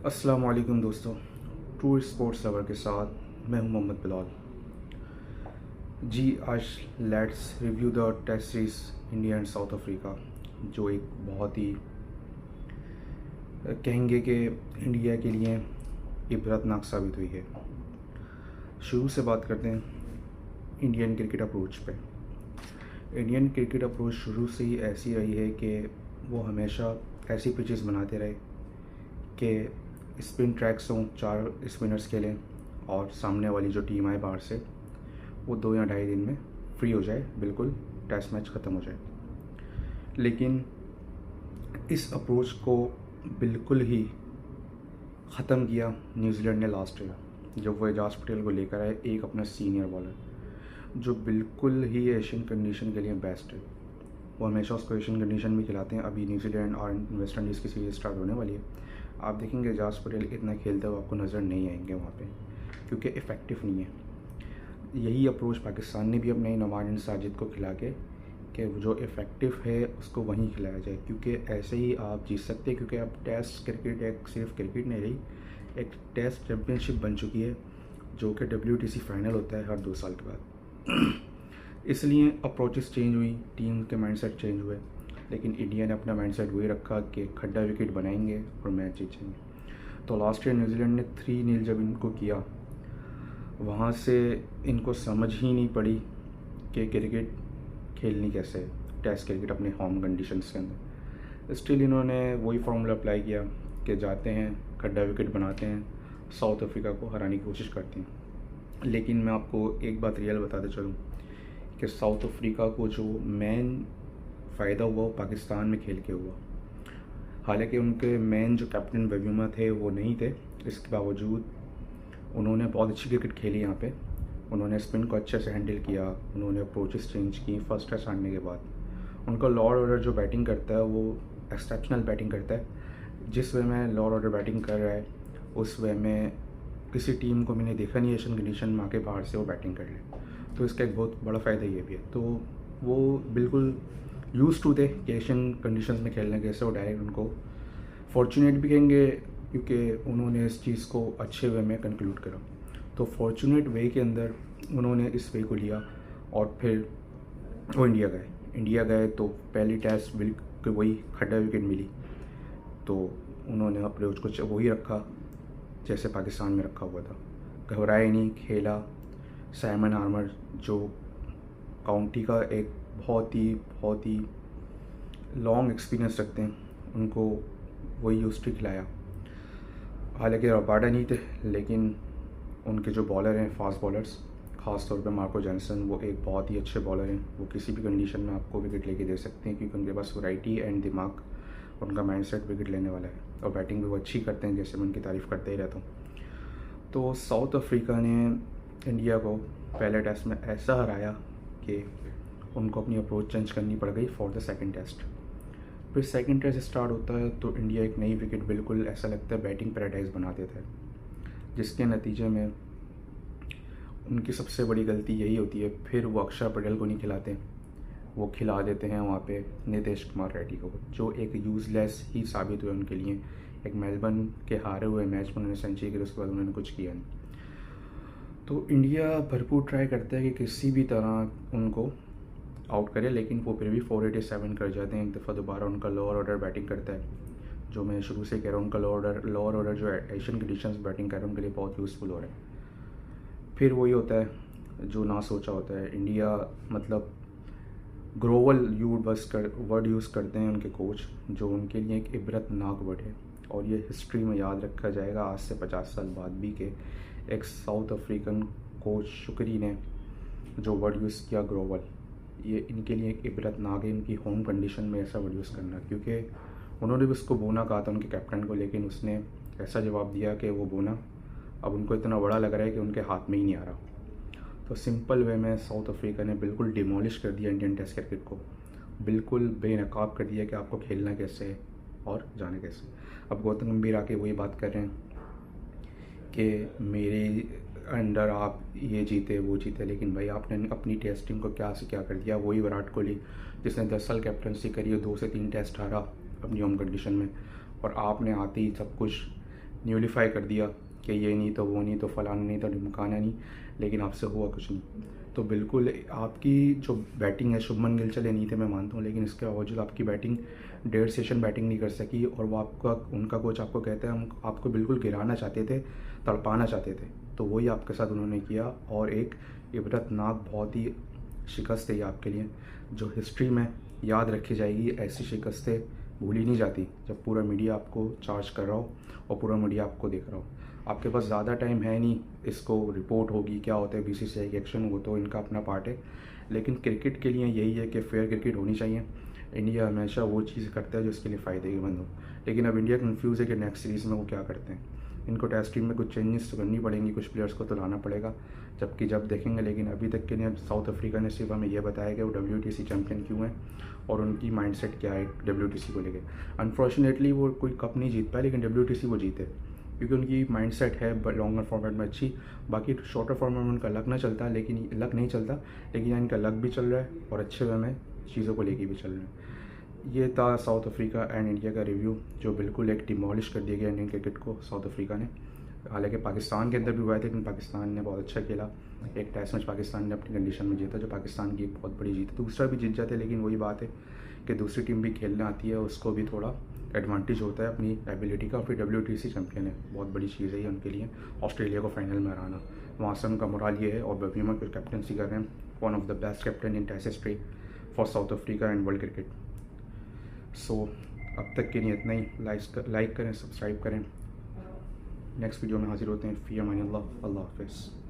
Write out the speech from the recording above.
अस्सलाम वालेकुम दोस्तों। ट्रू स्पोर्ट्स लवर के साथ मैं हूं मोहम्मद बिलाल जी। आज let's review the test series India and South Africa, जो एक बहुत ही कहेंगे कि इंडिया के लिए इबरतनाक साबित हुई है। शुरू से बात करते हैं इंडियन क्रिकेट अप्रोच पे। इंडियन क्रिकेट अप्रोच शुरू से ही ऐसी रही है कि वो हमेशा ऐसी पिचेस बनाते रहे कि स्पिन ट्रैक्स हों, 4 स्पिनर्स खेलें और सामने वाली जो टीम आए बाहर से वो 2 या ढाई दिन में फ्री हो जाए, बिल्कुल टेस्ट मैच ख़त्म हो जाए। लेकिन इस अप्रोच को बिल्कुल ही ख़त्म किया न्यूजीलैंड ने लास्ट ईयर, जब वो एजाज पटेल को लेकर आए, एक अपना सीनियर बॉलर जो बिल्कुल ही एशियन कंडीशन के लिए बेस्ट है। वो हमेशा उसको एशियन कंडीशन में खिलाते हैं। अभी न्यूजीलैंड और वेस्ट इंडीज़ की सीरीज स्टार्ट होने वाली है। आप देखेंगे एजाज पटेल इतना खेलते हुए आपको नज़र नहीं आएंगे वहाँ पे, क्योंकि इफ़ेक्टिव नहीं है। यही अप्रोच पाकिस्तान ने भी अपने नवाज़ साजिद को खिला के कि जो इफ़ेक्टिव है उसको वहीं खिलाया जाए, क्योंकि ऐसे ही आप जीत सकते हैं। क्योंकि अब टेस्ट क्रिकेट एक सिर्फ क्रिकेट नहीं रही, एक टेस्ट चैम्पियनशिप बन चुकी है, जो कि WTC फाइनल होता है हर 2 साल के बाद। इसलिए अप्रोचेस चेंज हुई, टीम के माइंडसेट चेंज हुए, लेकिन इंडिया ने अपना माइंडसेट वही रखा कि खड्डा विकेट बनाएंगे और मैच जीतेंगे। तो लास्ट ईयर न्यूजीलैंड ने 3-0 जब इनको किया, वहाँ से इनको समझ ही नहीं पड़ी कि क्रिकेट खेलनी कैसे है, टेस्ट क्रिकेट अपने होम कंडीशंस के अंदर। स्टिल इन्होंने वही फार्मूला अप्लाई किया कि जाते हैं, खड्डा विकेट बनाते हैं, साउथ अफ्रीका को हराने की कोशिश करते हैं। लेकिन मैं आपको एक बात रियल बताते चलूँ कि साउथ अफ्रीका को जो मेन फ़ायदा हुआ वो पाकिस्तान में खेल के हुआ। हालांकि उनके मेन जो कैप्टन वब्यूमा थे वो नहीं थे, इसके बावजूद उन्होंने बहुत अच्छी क्रिकेट खेली यहाँ पे। उन्होंने स्पिन को अच्छे से हैंडल किया, उन्होंने अप्रोचेस चेंज की फर्स्ट टेस्ट हारने के बाद। उनका लॉर्ड ऑर्डर जो बैटिंग करता है वो एक्सेप्शनल बैटिंग करता है। जिस वे में लॉर्ड ऑर्डर बैटिंग कर रहा है उस वे में किसी टीम को मैंने देखा नहीं एशियन कंडीशन में आके बाहर से वो बैटिंग कर ले। तो इसका एक बहुत बड़ा फ़ायदा ये भी है। तो वो बिल्कुल यूज़ टू थे कि एशियन कंडीशंस में खेलने के, से वो डायरेक्ट उनको फॉर्चुनेट भी कहेंगे, क्योंकि उन्होंने इस चीज़ को अच्छे वे में कंक्लूड करा। तो फॉर्चुनेट वे के अंदर उन्होंने इस वे को लिया और फिर वो इंडिया गए तो पहली टेस्ट बिल्कुल वही खड्डा विकेट मिली, तो उन्होंने अप्रोच कुछ वही रखा जैसे पाकिस्तान में रखा हुआ था। घबराए नहीं, खेला। साइमन हार्मर जो काउंटी का एक बहुत ही लॉन्ग एक्सपीरियंस रखते हैं, उनको वही यूस्ट्री खिलाया। हालांकि रबाडा नहीं थे, लेकिन उनके जो बॉलर हैं, फास्ट बॉलर्स, ख़ास तौर पे मार्को जॉनसन, वो एक बहुत ही अच्छे बॉलर हैं। वो किसी भी कंडीशन में आपको विकेट लेके दे सकते हैं, क्योंकि उनके पास वैरायटी एंड दिमाग, उनका माइंडसेट विकेट लेने वाला है। और बैटिंग भी वो अच्छी करते हैं, जैसे मैं उनकी तारीफ़ करते ही रहता हूँ। तो साउथ अफ्रीका ने इंडिया को पहले टेस्ट में ऐसा हराया कि उनको अपनी अप्रोच चेंज करनी पड़ गई फॉर द सेकंड टेस्ट। फिर सेकंड टेस्ट स्टार्ट होता है तो इंडिया एक नई विकेट, बिल्कुल ऐसा लगता है बैटिंग पैराडाइज बना देता है, जिसके नतीजे में उनकी सबसे बड़ी गलती यही होती है। फिर वो अक्षर पटेल को नहीं खिलाते, वो खिला देते हैं वहाँ पे नीतीश कुमार रेड्डी को, जो एक यूज़लेस ही साबित हुए उनके लिए। एक मेलबर्न के हारे हुए मैच में उन्होंने सेंचुरी की, उसके बाद उन्होंने कुछ किया नहीं। तो इंडिया भरपूर ट्राई करता है कि किसी भी तरह उनको आउट करे, लेकिन वो फिर भी 487 कर जाते हैं। एक दफ़ा दोबारा उनका लोअर ऑर्डर बैटिंग करता है, जो मैं शुरू से कह रहा हूँ, उनका लोअर ऑर्डर जो एशियन कंडीशंस बैटिंग कर रहे हैं उनके लिए बहुत यूज़फुल हो रहा है। फिर वही होता है जो ना सोचा होता है। इंडिया मतलब ग्लोबल वर्ड यूज़ करते हैं उनके कोच, जो उनके लिए एक इबरतनाक वर्ड है, और ये हिस्ट्री में याद रखा जाएगा आज से 50 साल बाद भी, कि एक साउथ अफ्रीकन कोच शुक्री ने जो वर्ड यूज़ किया ग्लोबल, ये इनके लिए एक इबरतनाक है, इनकी होम कंडीशन में ऐसा वर्ड यूज़ करना। क्योंकि उन्होंने भी उसको बोना कहा था उनके कैप्टन को, लेकिन उसने ऐसा जवाब दिया कि वो बोना अब उनको इतना बड़ा लग रहा है कि उनके हाथ में ही नहीं आ रहा। तो सिंपल वे में साउथ अफ्रीका ने बिल्कुल डिमोलिश कर दिया इंडियन टेस्ट क्रिकेट को, बिल्कुल बेनकाब कर दिया कि आपको खेलना कैसे है और जाना कैसे। अब गौतम गंभीर आके वही बात कर रहे हैं कि मेरे अंडर आप ये जीते वो जीते, लेकिन भाई आपने अपनी टेस्ट टीम को क्या से क्या कर दिया। वही विराट कोहली जिसने 10 साल कैप्टनसी करी, 2 से 3 टेस्ट हारा अपनी होम कंडीशन में, और आपने आते ही सब कुछ न्यूलीफाई कर दिया कि ये नहीं तो वो नहीं तो फलाना नहीं तो ढिमकाना नहीं, लेकिन आपसे हुआ कुछ नहीं। तो बिल्कुल आपकी जो बैटिंग है, शुभमन गिल चले नहीं थे मैं मानता हूँ, लेकिन इसके बावजूद आपकी बैटिंग 1.5 सेशन बैटिंग नहीं कर सकी, और वो आपका उनका कोच आपको कहते हैं हम आपको बिल्कुल गिराना चाहते थे, तड़पाना चाहते थे, तो वही आपके साथ उन्होंने किया। और एक इबरतनाक बहुत ही शिकस्त है ये आपके लिए, जो हिस्ट्री में याद रखी जाएगी। ऐसी शिकस्तें भूली नहीं जाती जब पूरा मीडिया आपको चार्ज कर रहा हो और पूरा मीडिया आपको देख रहा हो। आपके पास ज़्यादा टाइम है नहीं, इसको रिपोर्ट होगी क्या होता है बीसीसीआई के एक्शन, वो तो इनका अपना पार्ट है, लेकिन क्रिकेट के लिए यही है कि फेयर क्रिकेट होनी चाहिए। इंडिया हमेशा वो चीज़ करता है जो इसके लिए फ़ायदेमंद हो, लेकिन अब इंडिया कन्फ्यूज़ है कि नेक्स्ट सीरीज़ में वो क्या करते हैं। इनको टेस्ट टीम में कुछ चेंजेस तो करनी पड़ेंगी, कुछ प्लेयर्स को तो लाना पड़ेगा, जबकि जब देखेंगे। लेकिन अभी तक के लिए साउथ अफ्रीका ने सिर्फ हमें यह बताया कि वो WTC चैम्पियन क्यों है और उनकी माइंडसेट क्या है WTC को लेके। अनफॉर्चुनेटली वो कोई कप नहीं जीत पाए, लेकिन WTC वो जीते क्योंकि उनकी माइंडसेट है लॉन्गर फॉर्मेट में अच्छी। बाकी शॉर्टर फॉर्मेट में उनका लक ना चलता, लेकिन लक नहीं चलता, लेकिन इनका लक भी चल रहा है और अच्छे वे में चीज़ों को लेके भी चल रहे हैं। ये था साउथ अफ्रीका एंड इंडिया का रिव्यू, जो बिल्कुल एक डिमोलिश कर दिया गया इंडियन क्रिकेट को साउथ अफ्रीका ने। हालांकि पाकिस्तान के अंदर भी हुआ था, लेकिन पाकिस्तान ने बहुत अच्छा खेला। एक टेस्ट मैच पाकिस्तान ने अपनी कंडीशन में जीता, जो पाकिस्तान की एक बहुत बड़ी जीत। दूसरा भी जीत जाते, लेकिन वही बात है कि दूसरी टीम भी खेलने आती है, उसको भी थोड़ा एडवांटेज होता है अपनी एबिलिटी का। फिर WTC चैम्पियन है, बहुत बड़ी चीज़ है ये उनके लिए, ऑस्ट्रेलिया को फाइनल में हराना। वहाँ से उनका मोराल ये है, और बबीमा को कैप्टनसी कर रहे हैं, one of the best captain in test history for South Africa and world cricket. So अब तक के लिए इतना ही। लाइक करें, सब्सक्राइब करें। नेक्स्ट वीडियो में हाजिर होते हैं। फ़ी अमानिल्लाह, अल्लाह हाफ़िज़।